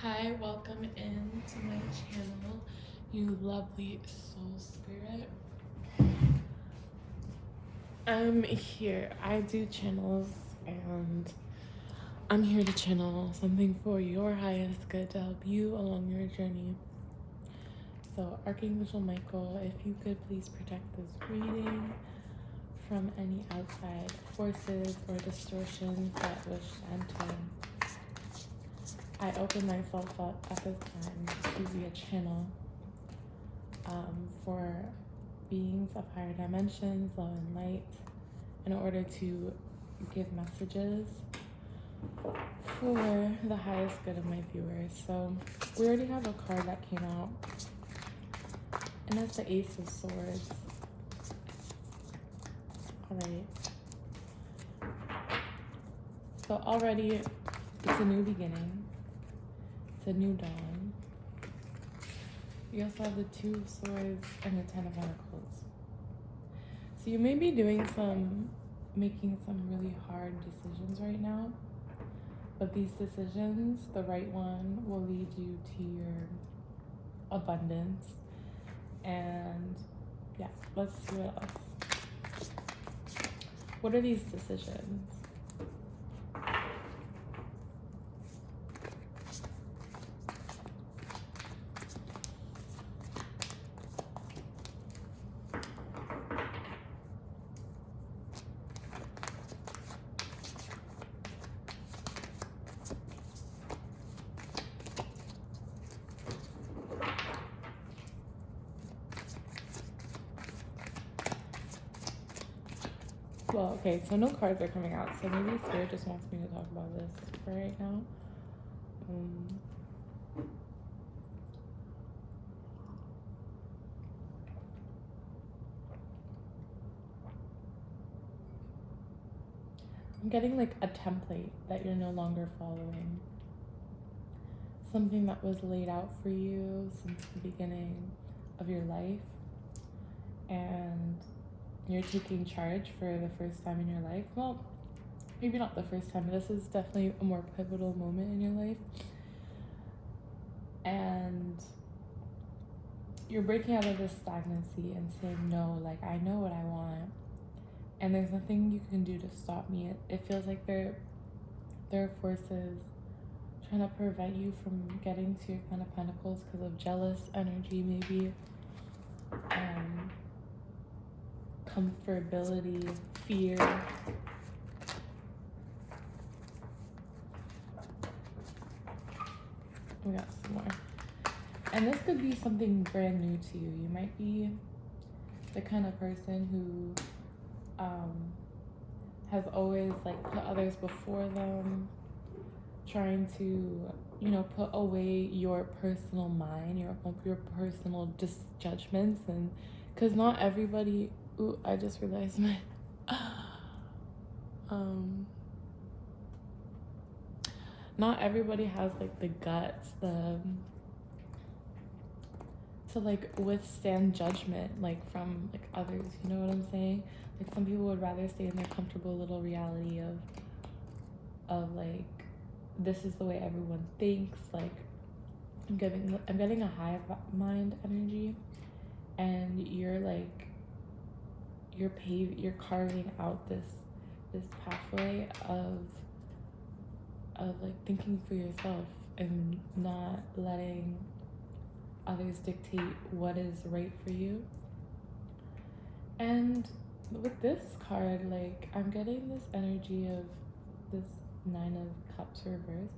Hi, welcome into my channel, you lovely soul spirit. I'm here. I do channels and I'm here to channel something for your highest good to help you along your journey. So, Archangel Michael, if you could please protect this reading from any outside forces or distortions that wish to enter. I open myself up at this time to be a channel for beings of higher dimensions, love and light, in order to give messages for the highest good of my viewers. So we already have a card that came out, and that's the Ace of Swords. All right. So already it's a new beginning. It's a new dawn. You also have the Two of Swords and the Ten of Pentacles. So you may be making some really hard decisions right now, but these decisions, the right one, will lead you to your abundance. And yeah, let's see what else. What are these decisions? Well, okay, so no cards are coming out, so maybe Spirit just wants me to talk about this for right now. I'm getting like a template that you're no longer following. Something that was laid out for you since the beginning of your life, and you're taking charge for the first time in your life. Well, maybe not the first time, but this is definitely a more pivotal moment in your life. And you're breaking out of this stagnancy and saying, no, like, I know what I want, and there's nothing you can do to stop me. It feels like there are forces trying to prevent you from getting to your Ten of Pentacles because of jealous energy, maybe comfortability, fear. We got some more. And this could be something brand new to you. You might be the kind of person who has always like put others before them, trying to, put away your personal mind, your personal judgments, and because not everybody. Ooh, I just realized my. Not everybody has like the guts, to like withstand judgment like from like others. You know what I'm saying? Like some people would rather stay in their comfortable little reality of like, this is the way everyone thinks. Like I'm getting a hive mind energy, and you're carving out this pathway of like thinking for yourself and not letting others dictate what is right for you. And with this card, like I'm getting this energy of this Nine of Cups reverse.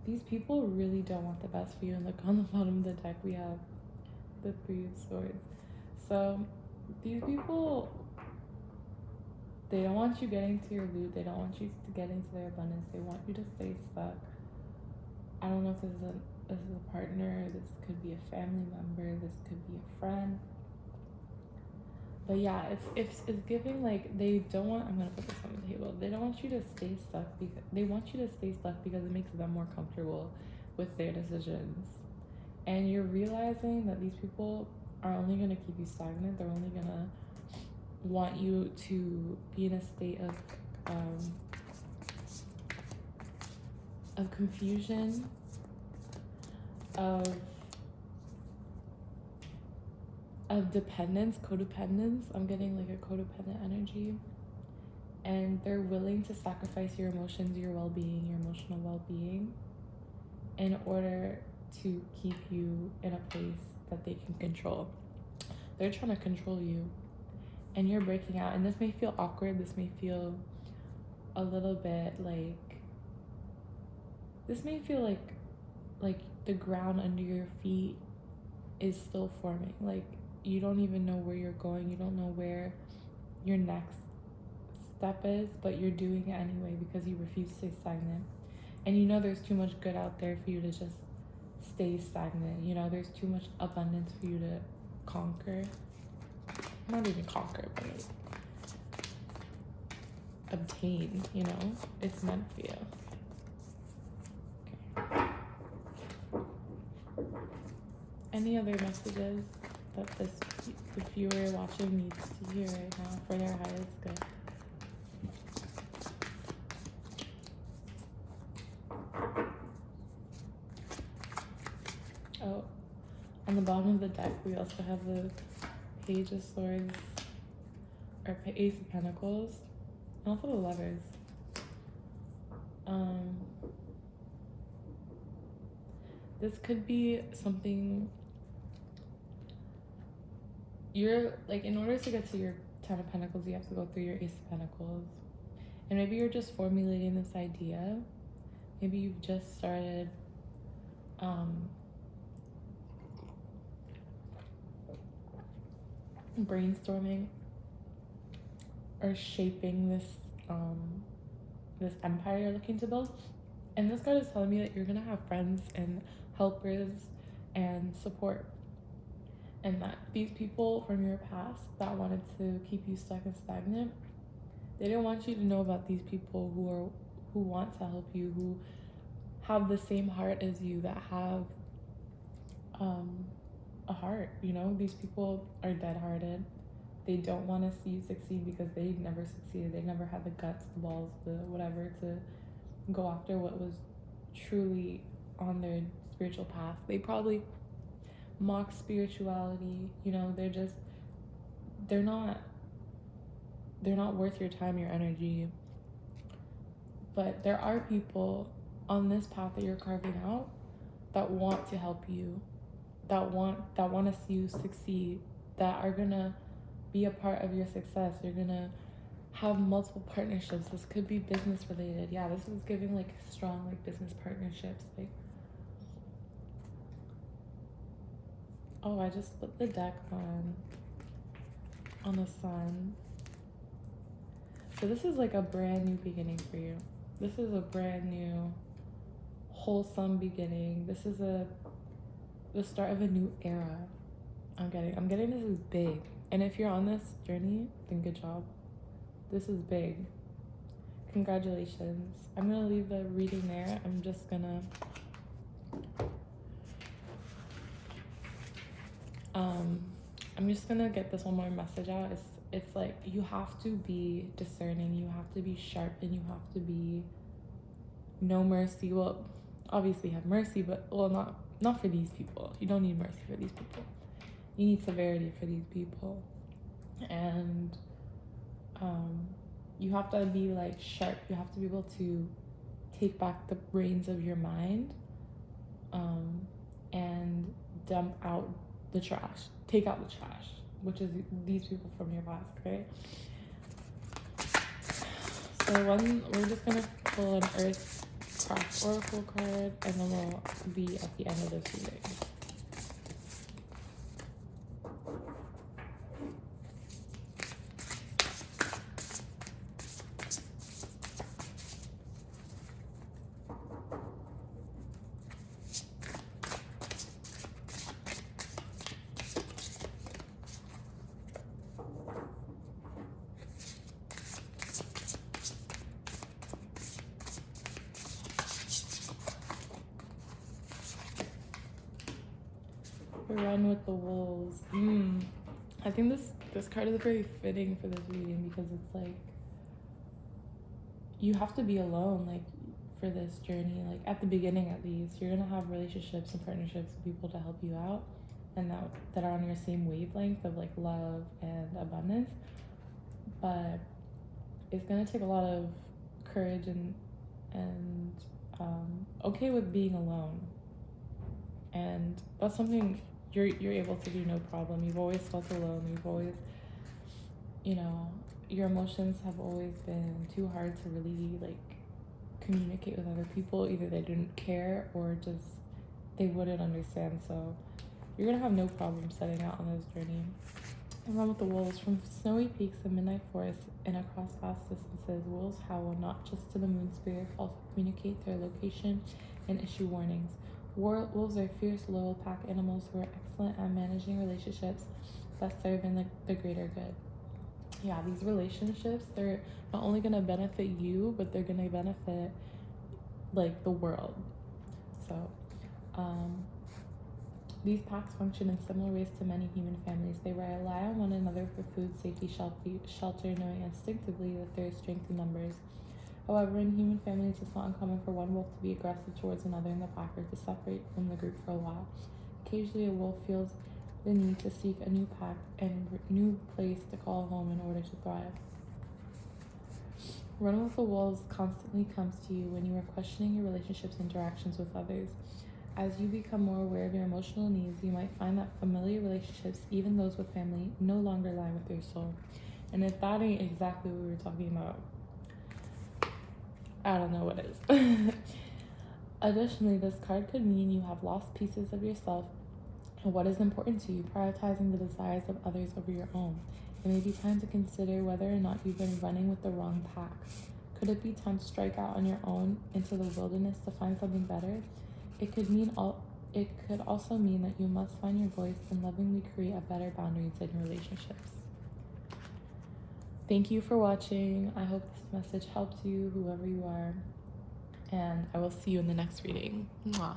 These people really don't want the best for you. And look, on the bottom of the deck we have the Three of Swords. So these people, they don't want you getting to your loot. They don't want you to get into their abundance. They want you to stay stuck. I don't know if this is a partner. This could be a family member. This could be a friend. But yeah, it's giving like they don't want. I'm gonna put this on the table. They don't want you to stay stuck because they want you to stay stuck because it makes them more comfortable with their decisions. And you're realizing that these people are only gonna keep you stagnant. They're only gonna want you to be in a state of confusion, of dependence, codependence. I'm getting like a codependent energy. And they're willing to sacrifice your emotions, your well-being, your emotional well-being in order to keep you in a place that they can control. They're trying to control you, and you're breaking out. And this may feel awkward. This may feel a little bit like, this may feel like the ground under your feet is still forming. Like, you don't even know where you're going. You don't know where your next step is, but you're doing it anyway because you refuse to stay stagnant. And you know there's too much good out there for you to just stay stagnant. You know there's too much abundance for you to conquer. Not even conquer, but like obtain, you know? It's meant for you. Okay. Any other messages that the viewer watching needs to hear right now for their highest good? Oh, on the bottom of the deck, we also have the Page of Swords, or Ace of Pentacles, and also the Lovers. This could be something you're like, in order to get to your Ten of Pentacles, you have to go through your Ace of Pentacles. And maybe you're just formulating this idea. Maybe you've just started brainstorming or shaping this this empire you're looking to build. And this card is telling me that you're gonna have friends and helpers and support, and that these people from your past that wanted to keep you stuck and stagnant, they didn't want you to know about these people who want to help you, who have the same heart as you, that have a heart. You know, these people are dead-hearted. They don't want to see you succeed because they never succeeded. They never had the guts, the balls, the whatever to go after what was truly on their spiritual path. They probably mock spirituality. You know, they're not worth your time, your energy. But there are people on this path that you're carving out that want to help you, that want to see you succeed, that are gonna be a part of your success. You're gonna have multiple partnerships. This could be business related. Yeah, this is giving like strong like business partnerships. Like, oh, I just flipped the deck on the Sun. So this is like a brand new beginning for you. This is a brand new wholesome beginning. This is the start of a new era. I'm getting this is big. And if you're on this journey, then good job. This is big. Congratulations. I'm gonna leave the reading there. I'm just gonna get this one more message out. It's like, you have to be discerning, you have to be sharp, and you have to be no mercy. Well, obviously have mercy, but not for these people. You don't need mercy for these people. You need severity for these people. And you have to be like sharp. You have to be able to take back the reins of your mind and dump out the trash. Take out the trash, which is these people from your past, right? So we're just gonna pull an Earth Craft Oracle card, and then we'll be at the end of this reading. Run with the wolves. I think this card is very fitting for this reading, because it's like, you have to be alone, like, for this journey, like at the beginning at least, you're gonna have relationships and partnerships with people to help you out and that are on your same wavelength of like love and abundance. But it's gonna take a lot of courage and okay with being alone. And that's something you're able to do no problem. You've always felt alone. You've always, you know, your emotions have always been too hard to really like communicate with other people. Either they didn't care or just they wouldn't understand. So you're gonna have no problem setting out on this journey. And run with the wolves. From snowy peaks and midnight forests and across vast distances, wolves howl not just to the moon spirit, but also communicate their location and issue warnings. Wolves are fierce, loyal pack animals who are excellent at managing relationships that serve in the greater good. Yeah, these relationships, they're not only going to benefit you, but they're going to benefit like the world. So these packs function in similar ways to many human families. They rely on one another for food, safety, shelter, knowing instinctively that there is strength in numbers. However, in human families, it's not uncommon for one wolf to be aggressive towards another in the pack or to separate from the group for a while. Occasionally, a wolf feels the need to seek a new pack and new place to call home in order to thrive. Running with the wolves constantly comes to you when you are questioning your relationships and interactions with others. As you become more aware of your emotional needs, you might find that familiar relationships, even those with family, no longer align with your soul. And if that ain't exactly what we were talking about, I don't know what is. Additionally, this card could mean you have lost pieces of yourself and what is important to you, prioritizing the desires of others over your own. It may be time to consider whether or not you've been running with the wrong pack. Could it be time to strike out on your own into the wilderness to find something better? It could also mean that you must find your voice and lovingly create a better boundaries in relationships. Thank you for watching. I hope this message helped you, whoever you are, and I will see you in the next reading. Mwah.